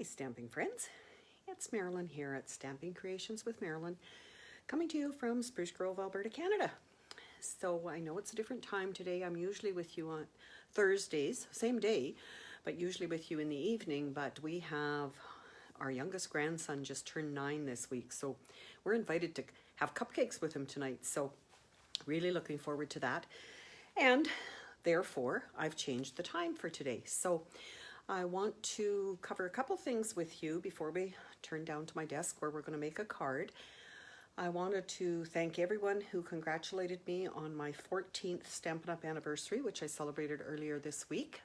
Hi, stamping friends. It's Marilyn here at Stamping Creations with Marilyn, coming to you from Spruce Grove, Alberta, Canada. So I know it's a different time today. I'm usually with you on Thursdays, same day, but usually with you in the evening. But we have our youngest grandson just turned 9 this week, so we're invited to have cupcakes with him tonight. So really looking forward to that. And therefore, I've changed the time for today. So I want to cover a couple things with you before we turn down to my desk where we're going to make a card. I wanted to thank everyone who congratulated me on my 14th Stampin' Up anniversary, which I celebrated earlier this week.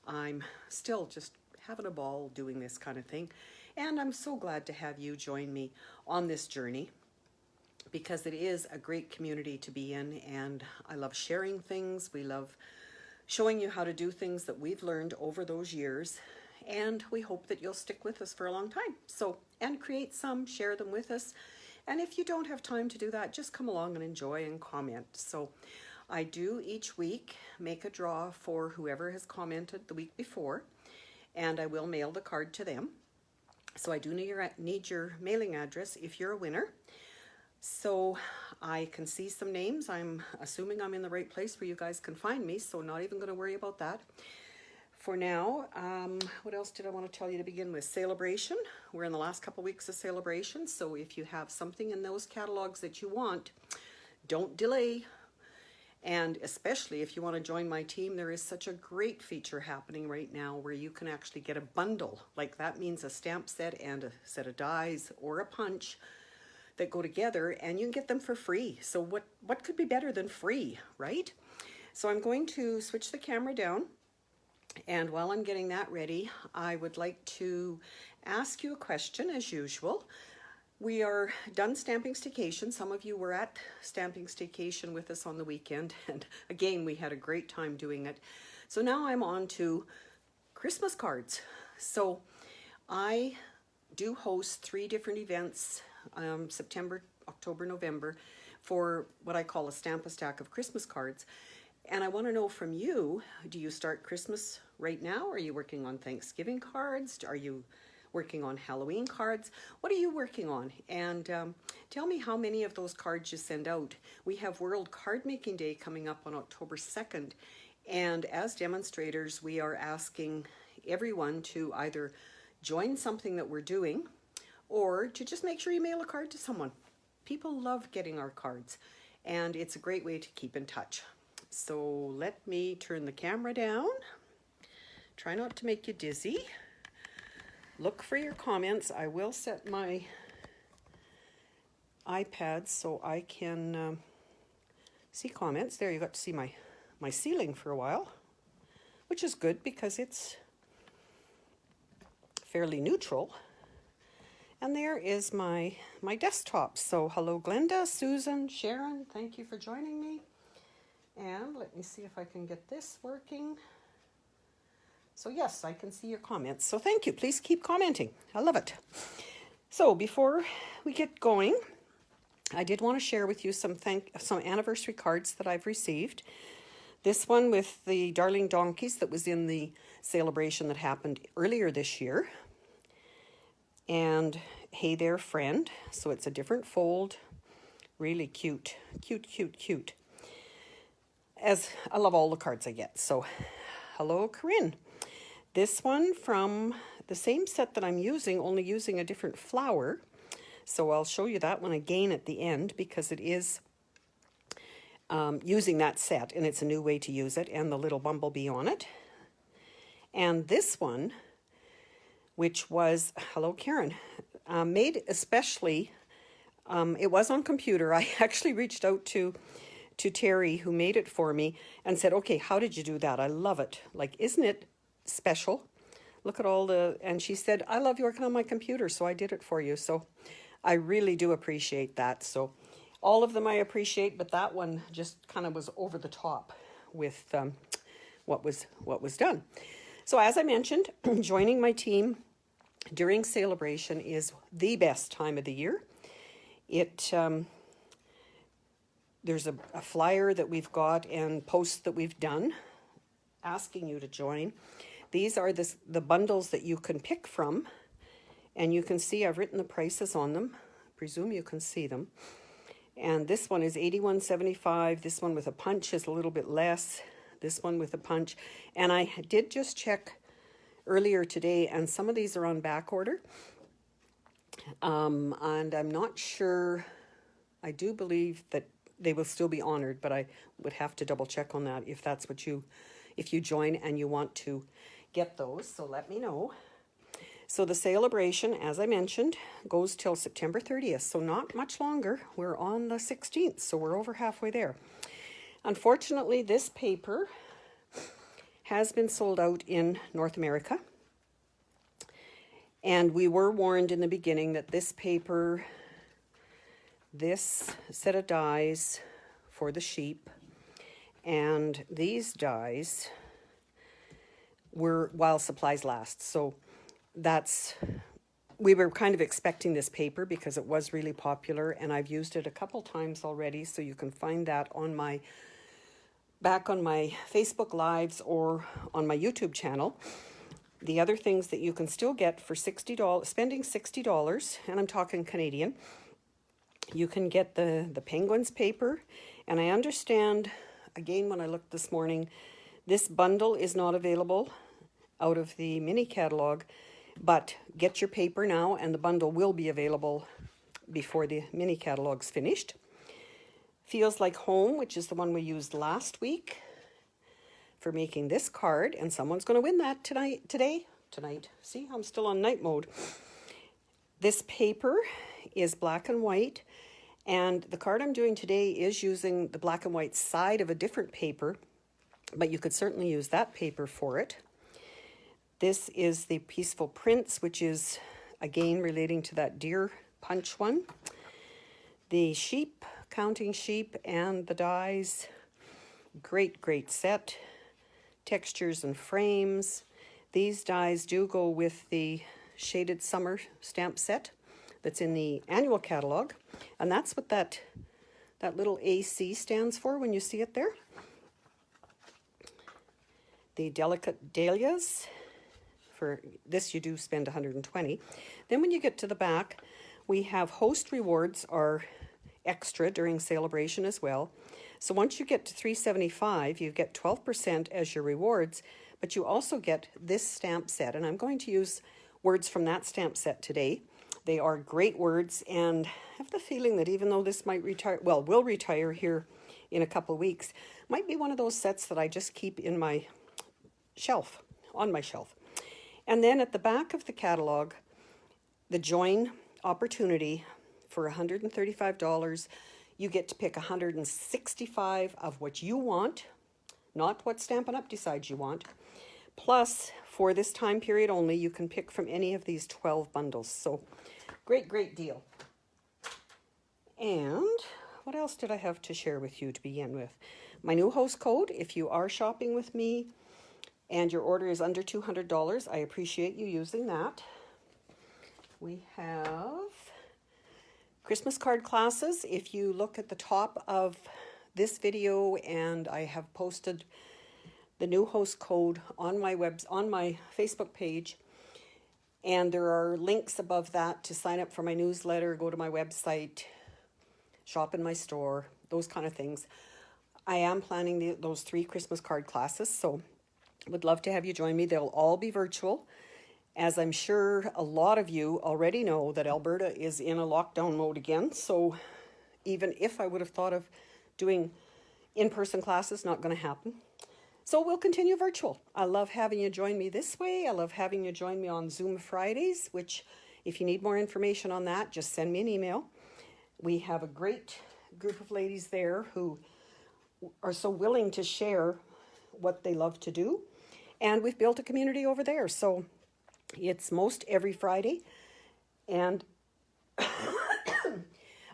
I'm still just having a ball doing this kind of thing, and I'm so glad to have you join me on this journey because it is a great community to be in, and I love sharing things. We love showing you how to do things that we've learned over those years, and we hope that you'll stick with us for a long time. So, and create some, share them with us, and if you don't have time to do that, just come along and enjoy and comment. So I do each week make a draw for whoever has commented the week before, and I will mail the card to them. So I do need your mailing address if you're a winner. So I can see some names. I'm assuming I'm in the right place where you guys can find me, so not even going to worry about that. For now, what else did I want to tell you to begin with? Sale-A-Bration. We're in the last couple weeks of Sale-A-Bration, so if you have something in those catalogs that you want, don't delay. And especially if you want to join my team, there is such a great feature happening right now where you can actually get a bundle. Like that means a stamp set and a set of dies or a punch that go together, and you can get them for free. So what could be better than free, right? So I'm going to switch the camera down, and while I'm getting that ready, I would like to ask you a question as usual. We are done Stamping Staycation. Some of you were at Stamping Staycation with us on the weekend, and again, we had a great time doing it. So now I'm on to Christmas cards. So I do host 3 different events, September, October, November, for what I call a Stamp-A-Stack of Christmas cards. And I want to know from you, do you start Christmas right now? Are you working on Thanksgiving cards? Are you working on Halloween cards? What are you working on? And tell me how many of those cards you send out. We have World Card Making Day coming up on October 2nd. And as demonstrators, we are asking everyone to either join something that we're doing or to just make sure you mail a card to someone. People love getting our cards, and it's a great way to keep in touch. So let me turn the camera down. Try not to make you dizzy. Look for your comments. I will set my iPad so I can see comments. There, you got to see my ceiling for a while, which is good because it's fairly neutral. And there is my desktop. So hello Glenda, Susan, Sharon, thank you for joining me. And let me see if I can get this working. So yes, I can see your comments. So thank you. Please keep commenting. I love it. So before we get going, I did want to share with you some anniversary cards that I've received. This one with the Darling Donkeys that was in the Sale-A-Bration that happened earlier this year. And Hey There Friend. So it's a different fold. Really cute. Cute, cute, cute. As I love all the cards I get. So hello Corinne. This one from the same set that I'm using, only using a different flower. So I'll show you that one again at the end because it is using that set, and it's a new way to use it, and the little bumblebee on it. And this one, which was, hello Karen, made especially, it was on computer. I actually reached out to Terry, who made it for me, and said, okay, how did you do that? I love it. Like, isn't it special? Look at all and she said, I love you working on my computer, so I did it for you. So I really do appreciate that. So all of them I appreciate, but that one just kind of was over the top with what was done. So as I mentioned, joining my team during Sale-A-Bration is the best time of the year. There's a flyer that we've got and posts that we've done asking you to join. These are the bundles that you can pick from, and you can see I've written the prices on them. I presume you can see them. And this one is $81.75. This one with a punch is a little bit less. This one with a punch. And I did just check earlier today, and some of these are on back order. And I'm not sure, I do believe that they will still be honored, but I would have to double check on that if that's what if you join and you want to get those, so let me know. So the Sale-A-Bration, as I mentioned, goes till September 30th, so not much longer. We're on the 16th, so we're over halfway there. Unfortunately, this paper has been sold out in North America. And we were warned in the beginning that this paper, this set of dies for the sheep, and these dies were while supplies last. So we were kind of expecting this paper because it was really popular, and I've used it a couple times already, so you can find that on back on my Facebook Lives or on my YouTube channel. The other things that you can still get for $60, spending $60, and I'm talking Canadian, you can get the Penguins paper, and I understand, again, when I looked this morning, this bundle is not available out of the mini catalog, but get your paper now, and the bundle will be available before the mini catalog's finished. Feels Like Home, which is the one we used last week for making this card, and someone's going to win that today. See, I'm still on night mode. This paper is black and white, and the card I'm doing today is using the black and white side of a different paper, but you could certainly use that paper for it. This is the Peaceful Prince, which is, again, relating to that deer punch one. The sheep, counting sheep, and the dies. Great set. Textures and frames. These dies do go with the Shaded Summer stamp set that's in the annual catalog. And that's what that little AC stands for when you see it there. The Delicate Dahlias. For this you do spend $120. Then when you get to the back, we have host rewards are extra during Sale-A-Bration as well. So once you get to $375, you get 12% as your rewards, but you also get this stamp set, and I'm going to use words from that stamp set today. They are great words, and I have the feeling that even though this might retire, well, will retire here in a couple of weeks, might be one of those sets that I just keep in my shelf, on my shelf. And then at the back of the catalog, the join opportunity for $135, you get to pick 165 of what you want, not what Stampin' Up! Decides you want. Plus, for this time period only, you can pick from any of these 12 bundles. So, great deal. And what else did I have to share with you to begin with? My new host code, if you are shopping with me and your order is under $200, I appreciate you using that. We have Christmas card classes. If you look at the top of this video, and I have posted the new host code on my Facebook page, and there are links above that to sign up for my newsletter, go to my website, shop in my store, those kind of things. I am planning those 3 Christmas card classes, so would love to have you join me. They'll all be virtual, as I'm sure a lot of you already know that Alberta is in a lockdown mode again. So even if I would have thought of doing in-person classes, not going to happen. So we'll continue virtual. I love having you join me this way. I love having you join me on Zoom Fridays, which if you need more information on that, just send me an email. We have a great group of ladies there who are so willing to share what they love to do. And we've built a community over there. So it's most every Friday. And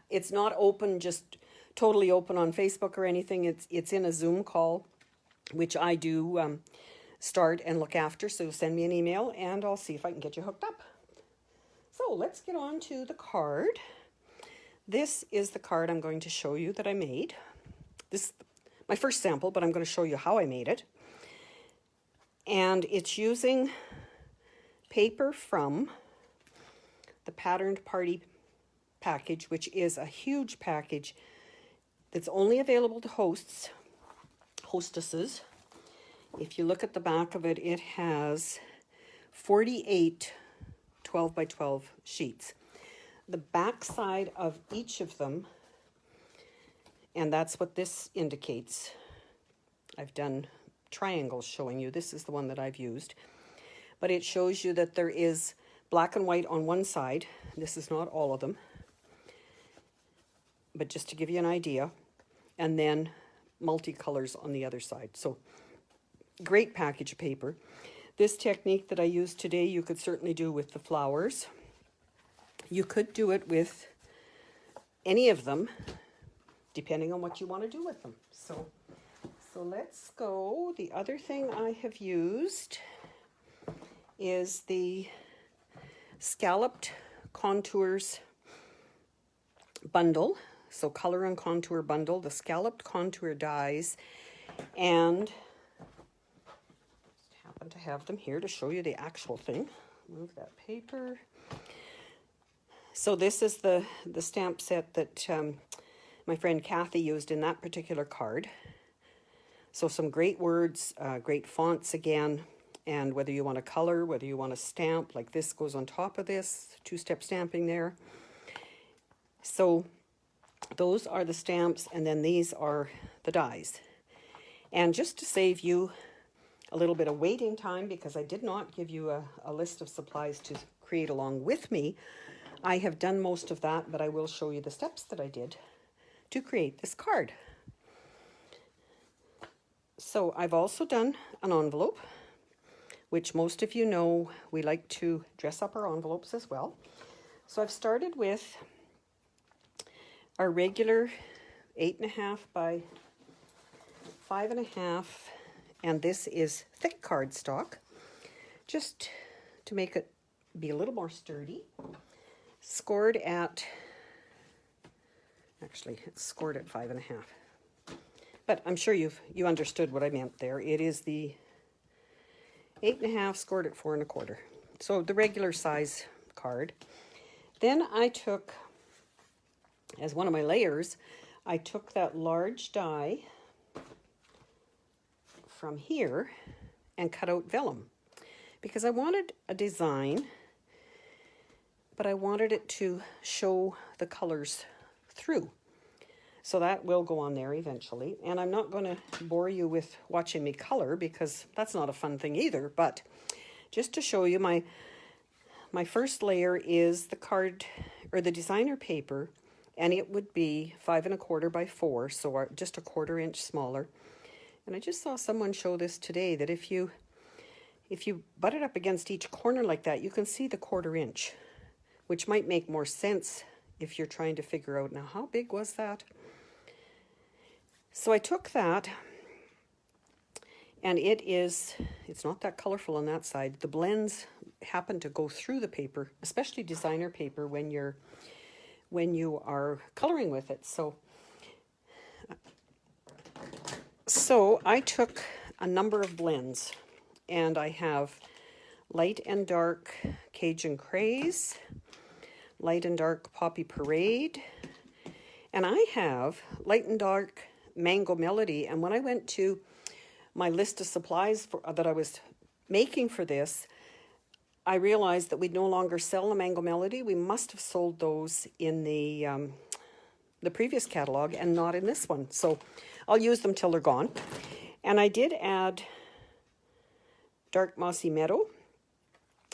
it's not open, just totally open on Facebook or anything. It's in a Zoom call, which I do start and look after. So send me an email and I'll see if I can get you hooked up. So let's get on to the card. This is the card I'm going to show you that I made. This is my first sample, but I'm going to show you how I made it. And it's using paper from the Patterned Party package, which is a huge package that's only available to hostesses. If you look at the back of it, it has 48 12 by 12 sheets. The back side of each of them, and that's what this indicates. I've done triangles showing you. This is the one that I've used. But it shows you that there is black and white on one side. This is not all of them, but just to give you an idea. And then multicolors on the other side. So great package of paper. This technique that I used today, you could certainly do with the flowers. You could do it with any of them, depending on what you want to do with them. So let's go. The other thing I have used is the Scalloped Contours bundle. So color and contour bundle, the Scalloped Contour dies, and to have them here to show you the actual thing. Move that paper. So this is the stamp set that my friend Kathy used in that particular card. So some great words, great fonts again, and whether you want to color, whether you want to stamp, like this goes on top of this, two-step stamping there. So those are the stamps, and then these are the dies. And just to save you a little bit of waiting time, because I did not give you a list of supplies to create along with me, I have done most of that, but I will show you the steps that I did to create this card. So I've also done an envelope, which most of you know we like to dress up our envelopes as well. So I've started with our regular 8.5 by 5.5, and this is thick cardstock, just to make it be a little more sturdy. Scored at, actually it's scored at 5.5, but I'm sure you understood what I meant there. It is the 8.5 scored at 4 1/4, so the regular size card. Then I took, as one of my layers, I took that large die from here and cut out vellum, because I wanted a design, but I wanted it to show the colors through. So that will go on there eventually. And I'm not going to bore you with watching me color, because that's not a fun thing either. But just to show you, my first layer is the card, or the designer paper, and it would be 5 1/4 by 4, so just a 1/4 inch smaller. And I just saw someone show this today, that if you butt it up against each corner like that, you can see the 1/4 inch, which might make more sense if you're trying to figure out, now how big was that? So I took that, and it's not that colorful on that side. The blends happen to go through the paper, especially designer paper, when you are coloring with it. So I took a number of blends, and I have light and dark Cajun Craze, light and dark Poppy Parade, and I have light and dark Mango Melody. And when I went to my list of supplies that I was making for this, I realized that we no longer sell the Mango Melody. We must have sold those in the previous catalog and not in this one. So I'll use them till they're gone. And I did add Dark Mossy Meadow,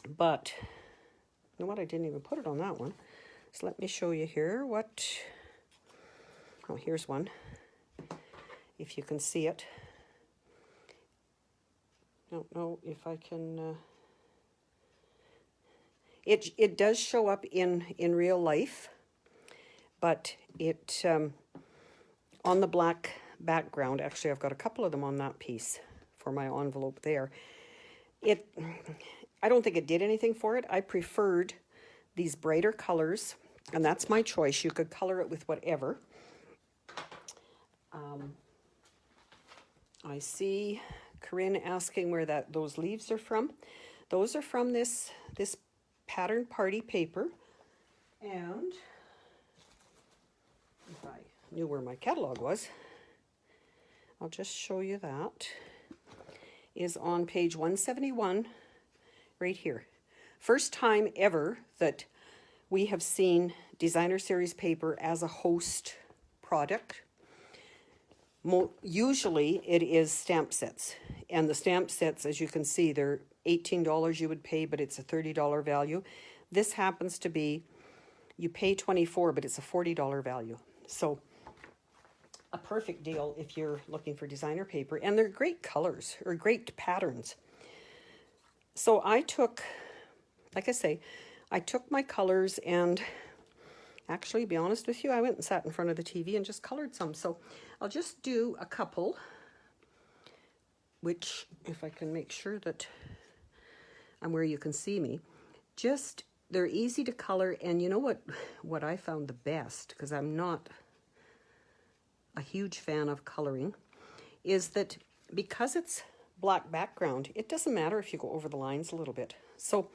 but you know what? I didn't even put it on that one. So let me show you here oh, here's one, if you can see it. Don't know if I can, it does show up in real life, but it, on the black background, actually I've got a couple of them on that piece for my envelope there. I don't think it did anything for it. I preferred these brighter colors, and that's my choice. You could color it with whatever. I see Corinne asking where those leaves are from. Those are from this pattern party paper. And if I knew where my catalog was, I'll just show you that. Is on page 171 right here. First time ever that we have seen designer series paper as a host product. Usually it is stamp sets, and the stamp sets, as you can see, they're $18 you would pay, but it's a $30 value. This happens to be, you pay $24, but it's a $40 value. So a perfect deal if you're looking for designer paper, and they're great colors or great patterns. So I took, like I say, I took my colors, and actually, to be honest with you, I went and sat in front of the TV and just colored some. So I'll just do a couple, which, if I can make sure that I'm where you can see me, just, they're easy to color. And you know what I found the best, because I'm not a huge fan of coloring, is that because it's black background, it doesn't matter if you go over the lines a little bit. So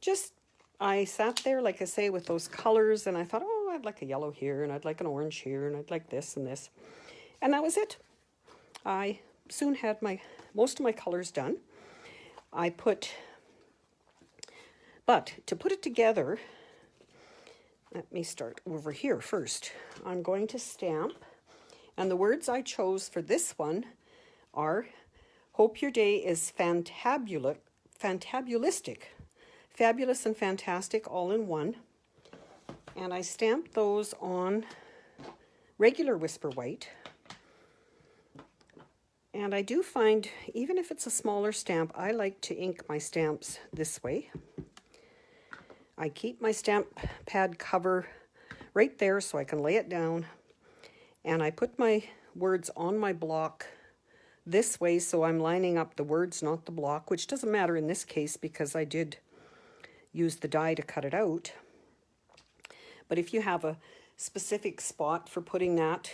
just, I sat there, like I say, with those colors, and I thought, oh, I'd like a yellow here, and I'd like an orange here, and I'd like this and this. And that was it. I soon had most of my colors done. But to put it together, let me start over here first. I'm going to stamp, and the words I chose for this one are, hope your day is fantabulistic. Fabulous and fantastic all in one. And I stamped those on regular Whisper White. And I do find, even if it's a smaller stamp, I like to ink my stamps this way. I keep my stamp pad cover right there so I can lay it down. And I put my words on my block this way, so I'm lining up the words, not the block, which doesn't matter in this case because I did use the die to cut it out. But if you have a specific spot for putting that,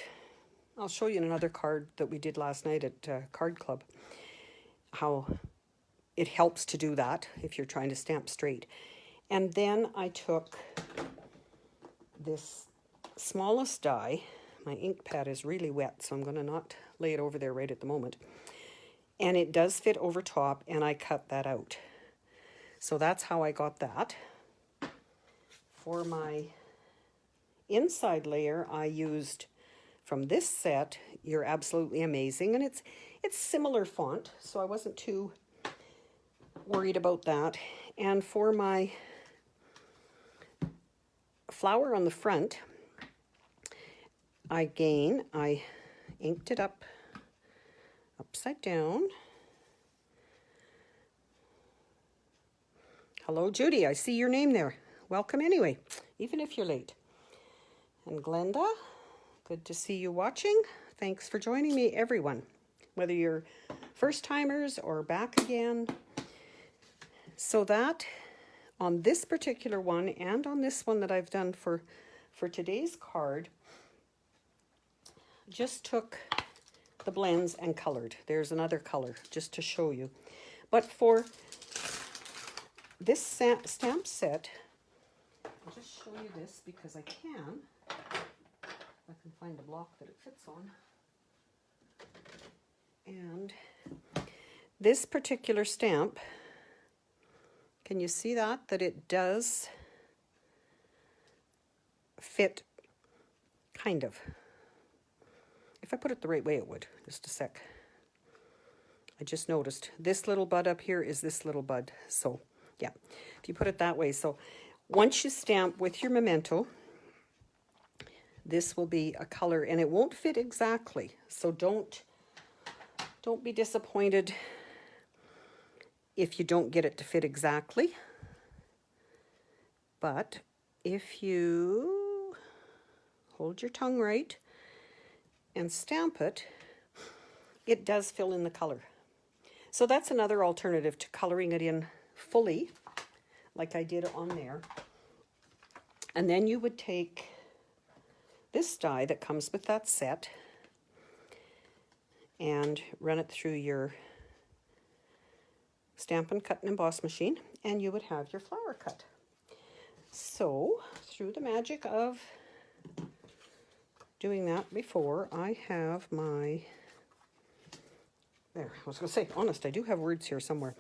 I'll show you in another card that we did last night at Card Club, how it helps to do that if you're trying to stamp straight. And then I took this smallest die. My ink pad is really wet, so I'm going to not lay it over there right at the moment. And it does fit over top, and I cut that out. So that's how I got that. For my inside layer, I used from this set, You're Absolutely Amazing, and it's similar font, so I wasn't too worried about that. And for my flower on the front, I inked it upside down. Hello, Judy. I see your name there. Welcome anyway, even if you're late. And Glenda, good to see you watching. Thanks for joining me, everyone, whether you're first-timers or back again. So that, on this particular one and on this one that I've done for today's card, just took the blends and colored. There's another color just to show you. But for this stamp set, I'll just show you this because I can. If I can find the block that it fits on. And this particular stamp, can you see that it does fit, kind of. If I put it the right way, it would. Just a sec. I just noticed this little bud up here is this little bud. So yeah, if you put it that way. So once you stamp with your Memento, this will be a color, and it won't fit exactly. So don't be disappointed if you don't get it to fit exactly. But if you hold your tongue right and stamp it, it does fill in the color. So that's another alternative to coloring it in fully, like I did on there. And then you would take this die that comes with that set and run it through your Stampin' Cut and Emboss machine, and you would have your flower cut. So, through the magic of doing that before, I have my, there, I was going to say, honest, I do have words here somewhere.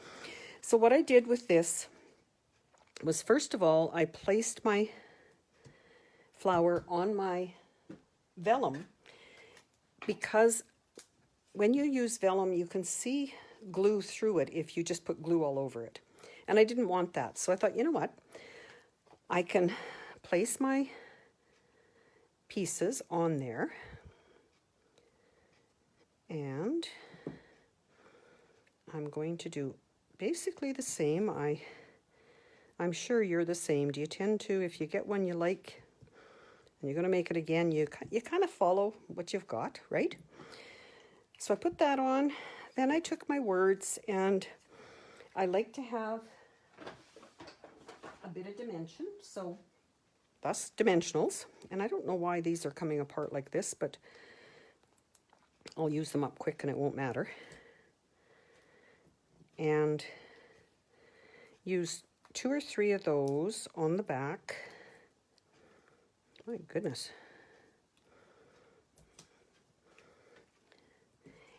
So what I did with this was, first of all, I placed my flower on my vellum, because when you use vellum, you can see glue through it if you just put glue all over it. And I didn't want that. So I thought, you know what? I can place my pieces on there. And I'm going to do basically the same. I'm sure you're the same. Do you tend to, if you get one you like and you're going to make it again, you kind of follow what you've got, right? So I put that on. Then I took my words, and I like to have a bit of dimension, so that's dimensionals. And I don't know why these are coming apart like this, but I'll use them up quick and it won't matter. And use 2 or 3 of those on the back. My goodness.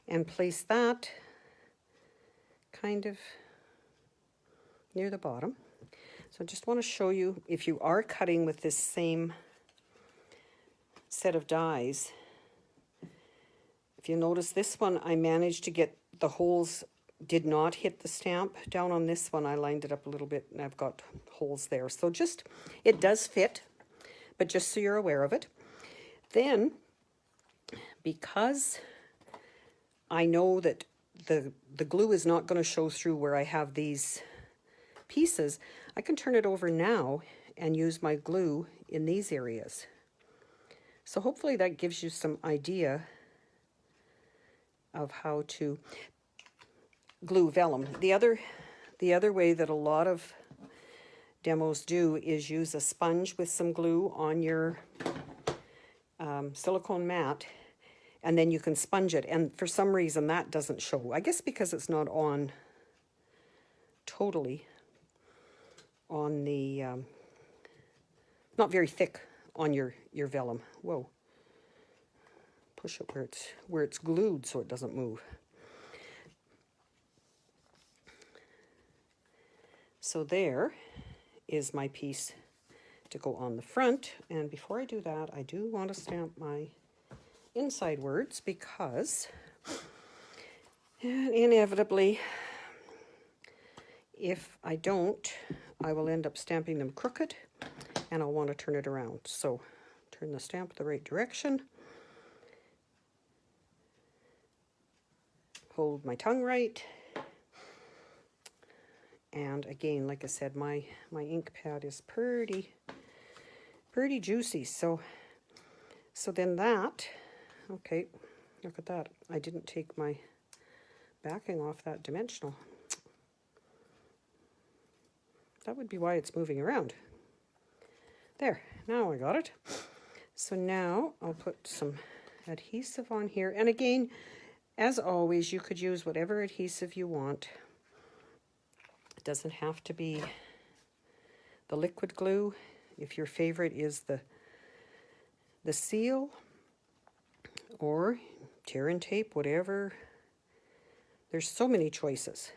And place that kind of near the bottom. So I just want to show you, if you are cutting with this same set of dies, if you notice this one, I managed to get the holes, did not hit the stamp. Down on this one, I lined it up a little bit and I've got holes there. So just, it does fit, but just so you're aware of it. Then, because I know that the glue is not going to show through where I have these pieces, I can turn it over now and use my glue in these areas. So hopefully that gives you some idea of how to glue vellum. The other way that a lot of demos do is use a sponge with some glue on your silicone mat, and then you can sponge it, and for some reason that doesn't show. I guess because it's not on totally on the, not very thick on your vellum. Whoa. Push it where it's glued so it doesn't move. So there is my piece to go on the front, and before I do that, I do want to stamp my inside words, because inevitably, if I don't, I will end up stamping them crooked, and I'll want to turn it around. So turn the stamp the right direction, hold my tongue right, and again, like I said, my ink pad is pretty juicy. So then that, okay, look at that. I didn't take my backing off that dimensional. That would be why it's moving around. There, now I got it. So now I'll put some adhesive on here. And again, as always, you could use whatever adhesive you want. It doesn't have to be the liquid glue. If your favorite is the seal or tear and tape, whatever. There's so many choices.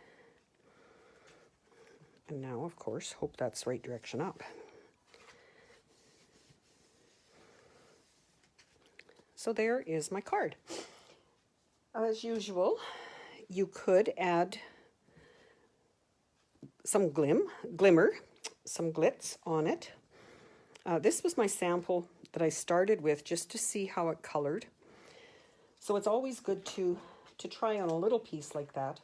And now, of course, hope that's the right direction up. So there is my card. As usual, you could add some glimmer, some glitz on it. This was my sample that I started with just to see how it colored. So it's always good to try on a little piece like that,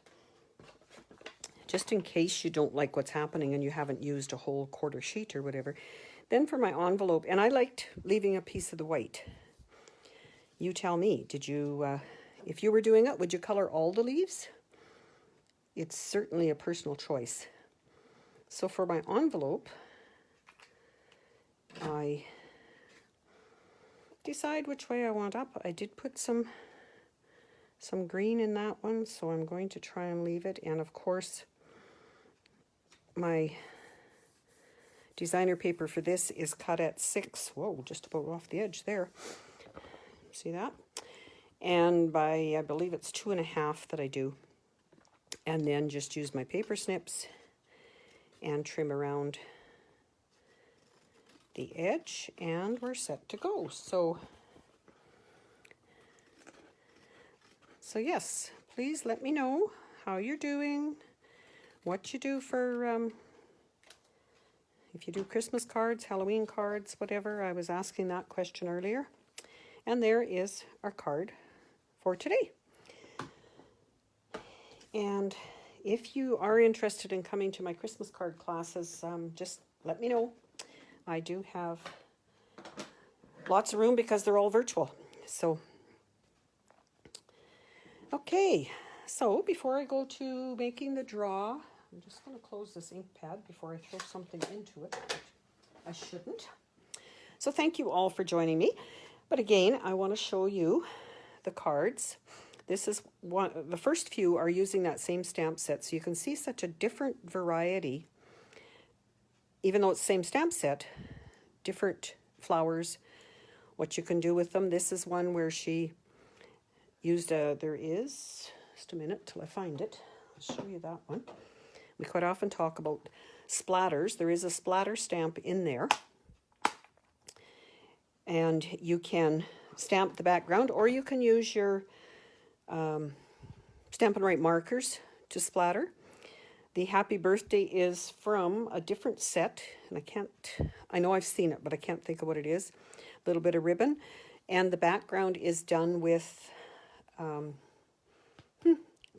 just in case you don't like what's happening and you haven't used a whole quarter sheet or whatever. Then for my envelope, and I liked leaving a piece of the white. You tell me, did you, if you were doing it, would you color all the leaves? It's certainly a personal choice. So for my envelope, I decide which way I want up. I did put some green in that one, so I'm going to try and leave it. And of course, my designer paper for this is cut at 6. Whoa, just about off the edge there. See that? And by, I believe it's 2.5 that I do. And then just use my paper snips and trim around the edge, and we're set to go. So yes, please let me know how you're doing, what you do for, if you do Christmas cards, Halloween cards, whatever. I was asking that question earlier. And there is our card for today. And if you are interested in coming to my Christmas card classes, just let me know. I do have lots of room because they're all virtual. So, okay. So before I go to making the draw, I'm just going to close this ink pad before I throw something into it. I shouldn't. So thank you all for joining me. But again, I want to show you the cards. This is one, the first few are using that same stamp set, so you can see such a different variety. Even though it's the same stamp set, different flowers, what you can do with them. This is one where she used there is, just a minute till I find it. I'll show you that one. We quite often talk about splatters. There is a splatter stamp in there. And you can stamp the background, or you can use your Stampin' Right markers to splatter. The Happy Birthday is from a different set, and I know I've seen it, but I can't think of what it is. A little bit of ribbon, and the background is done with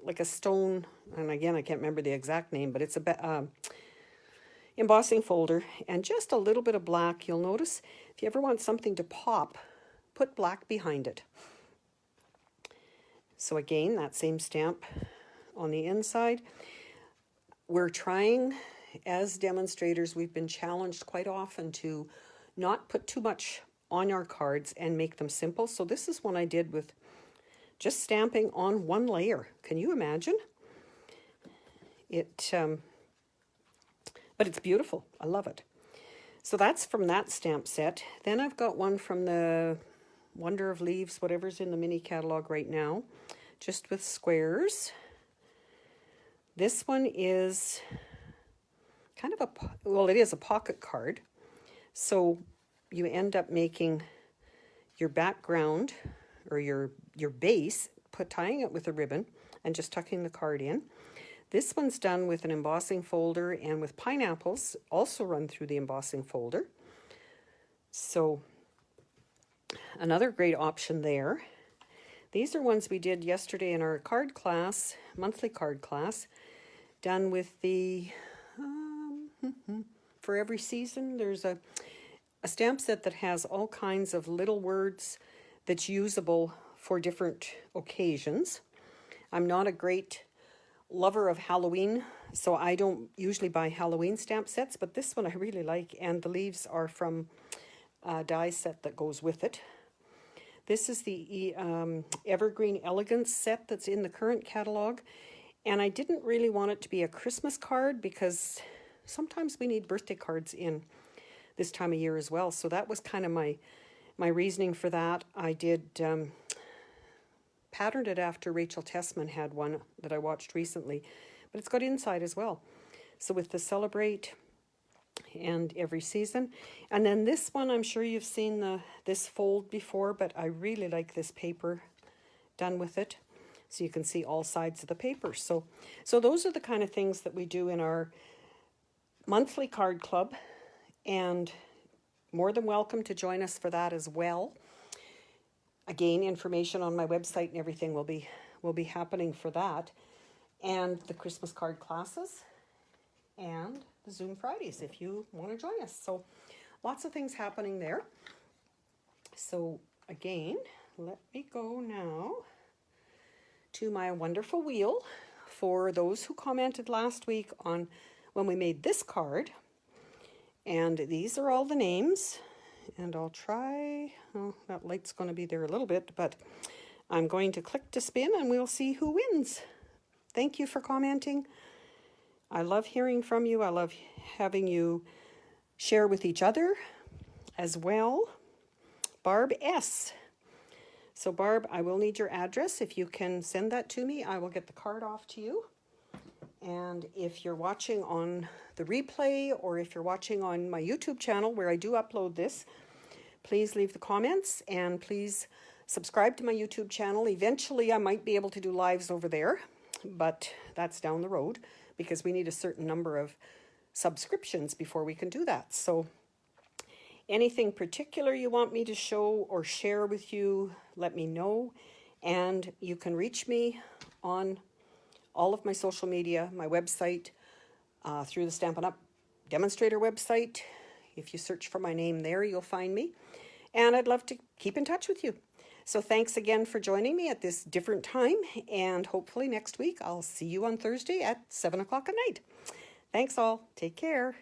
like a stone, and again, I can't remember the exact name, but it's a embossing folder, and just a little bit of black. You'll notice if you ever want something to pop, put black behind it. So again, that same stamp on the inside. We're trying, as demonstrators, we've been challenged quite often to not put too much on our cards and make them simple. So this is one I did with just stamping on one layer. Can you imagine? But it's beautiful. I love it. So that's from that stamp set. Then I've got one from the Wonder of Leaves, whatever's in the mini catalog right now, just with squares. This one is kind of it is a pocket card. So you end up making your background or your base, tying it with a ribbon and just tucking the card in. This one's done with an embossing folder and with pineapples also run through the embossing folder. So another great option there. These are ones we did yesterday in our card class, monthly card class, done with the, for every season, there's a stamp set that has all kinds of little words that's usable for different occasions. I'm not a great lover of Halloween, so I don't usually buy Halloween stamp sets, but this one I really like, and the leaves are from a die set that goes with it. This is the Evergreen Elegance set that's in the current catalog, and I didn't really want it to be a Christmas card because sometimes we need birthday cards in this time of year as well, so that was kind of my reasoning for that. I did patterned it after Rachel Tessman had one that I watched recently, but it's got inside as well. So with the Celebrate and Every Season. And then this one, I'm sure you've seen this fold before, but I really like this paper done with it. So you can see all sides of the paper. So those are the kind of things that we do in our monthly card club, and more than welcome to join us for that as well. Again, information on my website and everything will be happening for that, and the Christmas card classes and the Zoom Fridays if you want to join us. So lots of things happening there. So again, let me go now to my wonderful wheel for those who commented last week on when we made this card. And these are all the names. And I'll try, oh, that light's going to be there a little bit, but I'm going to click to spin and we'll see who wins. Thank you for commenting. I love hearing from you. I love having you share with each other as well. Barb S. So Barb, I will need your address. If you can send that to me, I will get the card off to you. And if you're watching on the replay, or if you're watching on my YouTube channel where I do upload this, please leave the comments and please subscribe to my YouTube channel. Eventually I might be able to do lives over there, but that's down the road because we need a certain number of subscriptions before we can do that. So anything particular you want me to show or share with you, let me know. And you can reach me on all of my social media, my website, through the Stampin' Up demonstrator website. If you search for my name there, you'll find me. And I'd love to keep in touch with you. So thanks again for joining me at this different time. And hopefully next week I'll see you on Thursday at 7 o'clock at night. Thanks all. Take care.